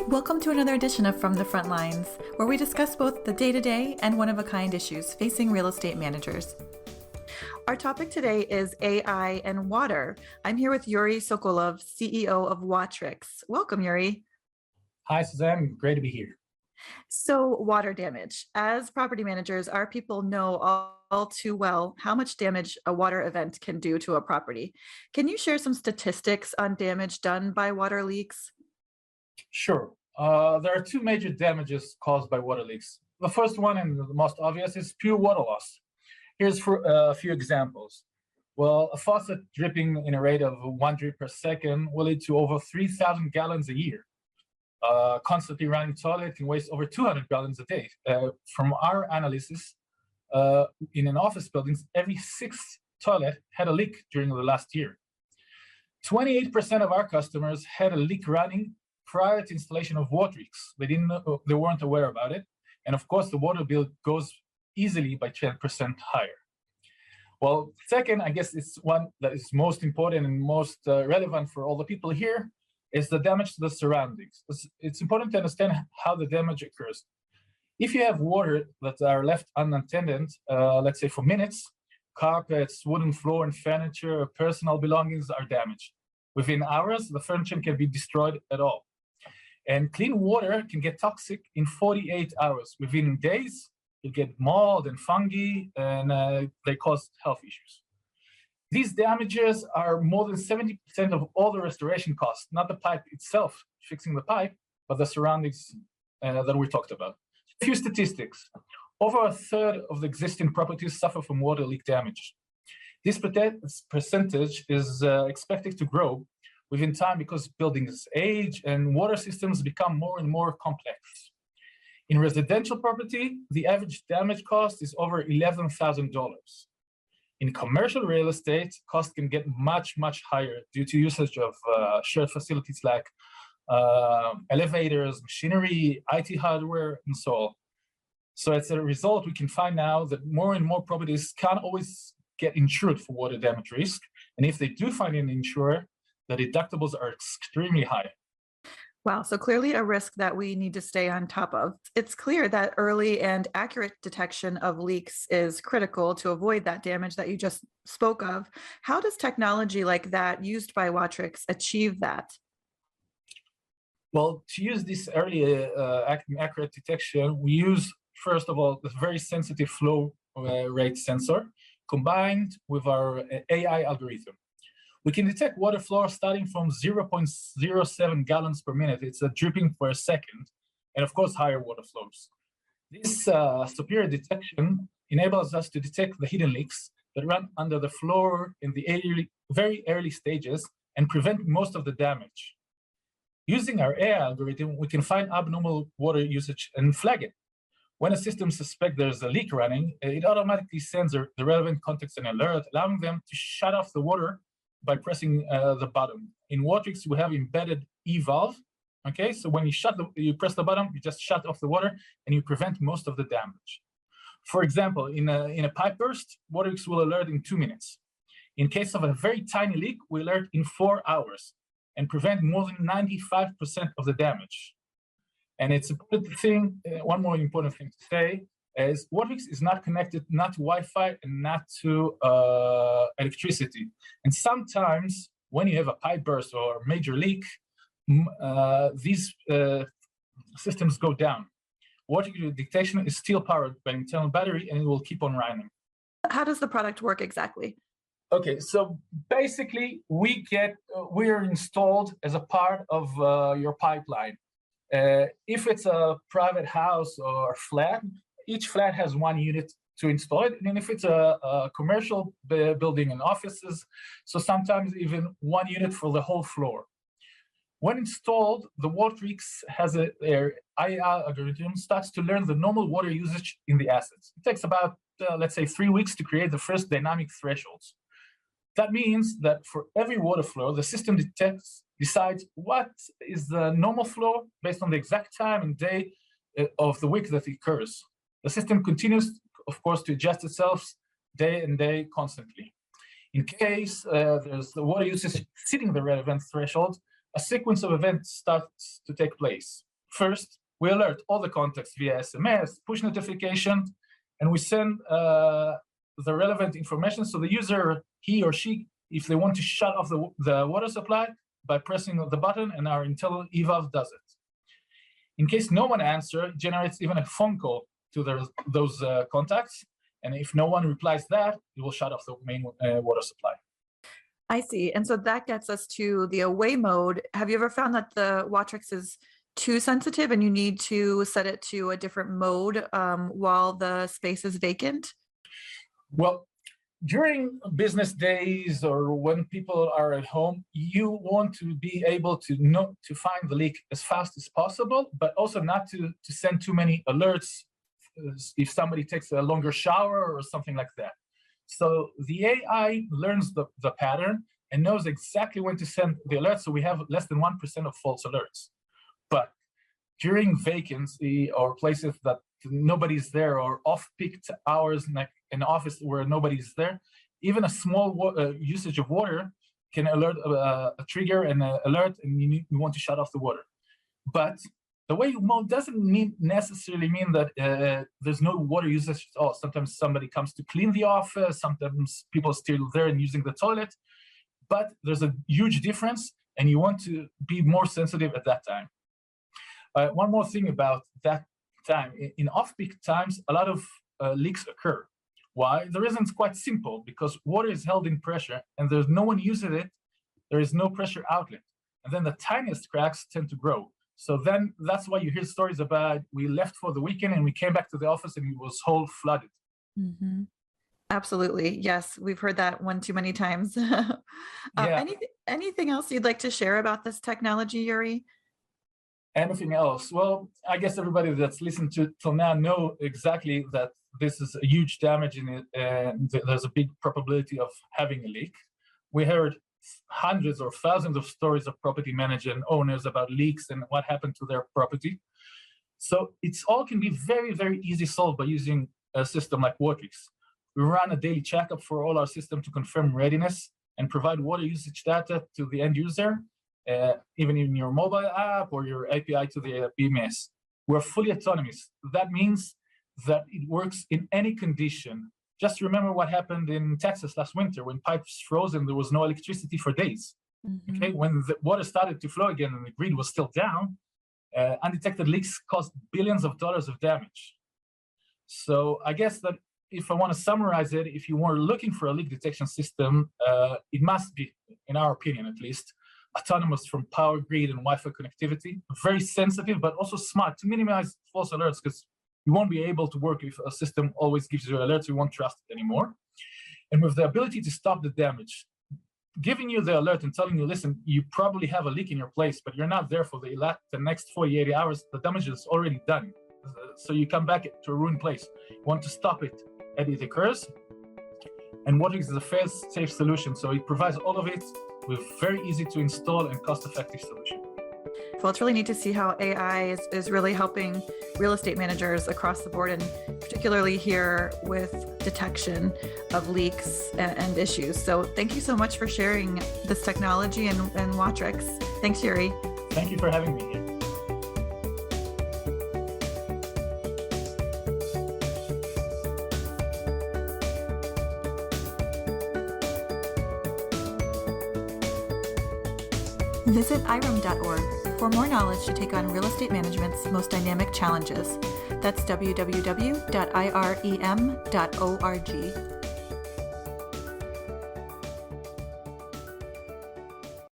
Welcome to another edition of From the Front Lines, where we discuss both the day-to-day and one-of-a-kind issues facing real estate managers. Our topic today is AI and water. I'm here with Uri Sokolov, CEO of Watrix. Welcome, Uri. Hi, Suzanne. Great to be here. So, water damage. As property managers, our people know all too well how much damage a water event can do to a property. Can you share some statistics on damage done by water leaks? Sure. There are two major damages caused by water leaks. The first one, and the most obvious, is pure water loss. Here's for a few examples. Well, a faucet dripping in a rate of 1 drip per second will lead to over 3,000 gallons a year. Constantly running toilet can waste over 200 gallons a day. From our analysis, in an office buildings, every sixth toilet had a leak during the last year. 28% of our customers had a leak running prior to installation of Watrix. They weren't aware about it. And of course, the water bill goes easily by 10% higher. Well, second, I guess it's one that is most important and most relevant for all the people here, is the damage to the surroundings. It's important to understand how the damage occurs. If you have water that are left unattended, let's say for minutes, carpets, wooden floor and furniture, personal belongings are damaged. Within hours, the furniture can be destroyed at all. And clean water can get toxic in 48 hours. Within days, you get mold and fungi, and they cause health issues. These damages are more than 70% of all the restoration costs, not the pipe itself, fixing the pipe, but the surroundings that we talked about. A few statistics. Over a third of the existing properties suffer from water leak damage. This percentage is expected to grow within time because buildings age and water systems become more and more complex. In residential property, the average damage cost is over $11,000. In commercial real estate, costs can get much, much higher due to usage of shared facilities like elevators, machinery, IT hardware, and so on. So as a result, we can find now that more and more properties can't always get insured for water damage risk. And if they do find an insurer, the deductibles are extremely high. Wow, so clearly a risk that we need to stay on top of. It's clear that early and accurate detection of leaks is critical to avoid that damage that you just spoke of. How does technology like that used by Watrix achieve that? Well, to use this early accurate detection, we use, first of all, the very sensitive flow rate sensor combined with our AI algorithm. We can detect water flow starting from 0.07 gallons per minute. It's a dripping per second, and of course, higher water flows. This superior detection enables us to detect the hidden leaks that run under the floor in the very early stages and prevent most of the damage. Using our AI algorithm, we can find abnormal water usage and flag it. When a system suspects there's a leak running, it automatically sends the relevant context and alert, allowing them to shut off the water by pressing the button. In Watrix, we have embedded e-valve. Okay, so when you press the button, you just shut off the water and you prevent most of the damage. For example, in a pipe burst, Watrix will alert in 2 minutes. In case of a very tiny leak, we alert in 4 hours and prevent more than 95% of the damage. And it's important thing, one more important thing to say, is Watrix is not connected not to Wi-Fi and not to electricity. And sometimes when you have a pipe burst or a major leak, these systems go down. Watrix detection is still powered by an internal battery and it will keep on running. How does the product work exactly? Okay, so basically we are installed as a part of your pipeline. If it's a private house or flat, each flat has 1 unit to install it. And if it's a commercial building and offices, so sometimes even 1 unit for the whole floor. When installed, the Watrix has their AI algorithm starts to learn the normal water usage in the assets. It takes about, let's say, 3 weeks to create the first dynamic thresholds. That means that for every water flow, the system decides what is the normal flow based on the exact time and day of the week that it occurs. The system continues, of course, to adjust itself day and day constantly. In case there's the water usage exceeding the relevant threshold, a sequence of events starts to take place. First, we alert all the contacts via SMS, push notification, and we send the relevant information so the user, he or she, if they want to shut off the water supply by pressing the button, and our internal eval does it. In case no one answers, it generates even a phone call to those contacts, and if no one replies that, it will shut off the main water supply. I see. And so that gets us to the away mode. Have you ever found that the Watrix is too sensitive and you need to set it to a different mode while the space is vacant? Well, during business days or when people are at home, you want to be able to find the leak as fast as possible, but also not to send too many alerts if somebody takes a longer shower or something like that. So the AI learns the pattern and knows exactly when to send the alert, so we have less than 1% of false alerts. But during vacancy or places that nobody's there, or off-peak hours, like an office where nobody's there, even a small usage of water can alert a trigger and alert, and you want to shut off the water. But the way mode doesn't necessarily mean that there's no water usage at all. Sometimes somebody comes to clean the office, sometimes people are still there and using the toilet, but there's a huge difference, and you want to be more sensitive at that time. One more thing about that time. In off-peak times, a lot of leaks occur. Why? The reason is quite simple, because water is held in pressure and there's no one using it, there is no pressure outlet. And then the tiniest cracks tend to grow. So then that's why you hear stories about we left for the weekend and we came back to the office and it was whole flooded. Mm-hmm. Absolutely. Yes, we've heard that one too many times. Anything else you'd like to share about this technology, Uri? Anything else? Well, I guess everybody that's listened to till now know exactly that this is a huge damage in it, and there's a big probability of having a leak. We heard hundreds or thousands of stories of property managers and owners about leaks and what happened to their property. So it's all can be very, very easy solved by using a system like Watrix. We run a daily checkup for all our system to confirm readiness and provide water usage data to the end user, even in your mobile app or your API to the BMS. We're fully autonomous. That means that it works in any condition. Just remember what happened in Texas last winter when pipes froze and there was no electricity for days. Mm-hmm. Okay, when the water started to flow again and the grid was still down, undetected leaks caused billions of dollars of damage. So I guess that if I want to summarize it, if you were looking for a leak detection system, it must be, in our opinion at least, autonomous from power grid and Wi-Fi connectivity, very sensitive, but also smart to minimize false alerts, because you won't be able to work if a system always gives you alerts, you won't trust it anymore. And with the ability to stop the damage, giving you the alert and telling you, listen, you probably have a leak in your place, but you're not there for the next 48 hours, the damage is already done. So you come back to a ruined place. You want to stop it, and it occurs. And Watrix is a fast, safe solution. So it provides all of it with very easy to install and cost-effective solution. Well, it's really neat to see how AI is really helping real estate managers across the board, and particularly here with detection of leaks and issues. So thank you so much for sharing this technology and Watrix. Thanks, Uri. Thank you for having me here. Visit irem.org for more knowledge to take on real estate management's most dynamic challenges. That's www.irem.org.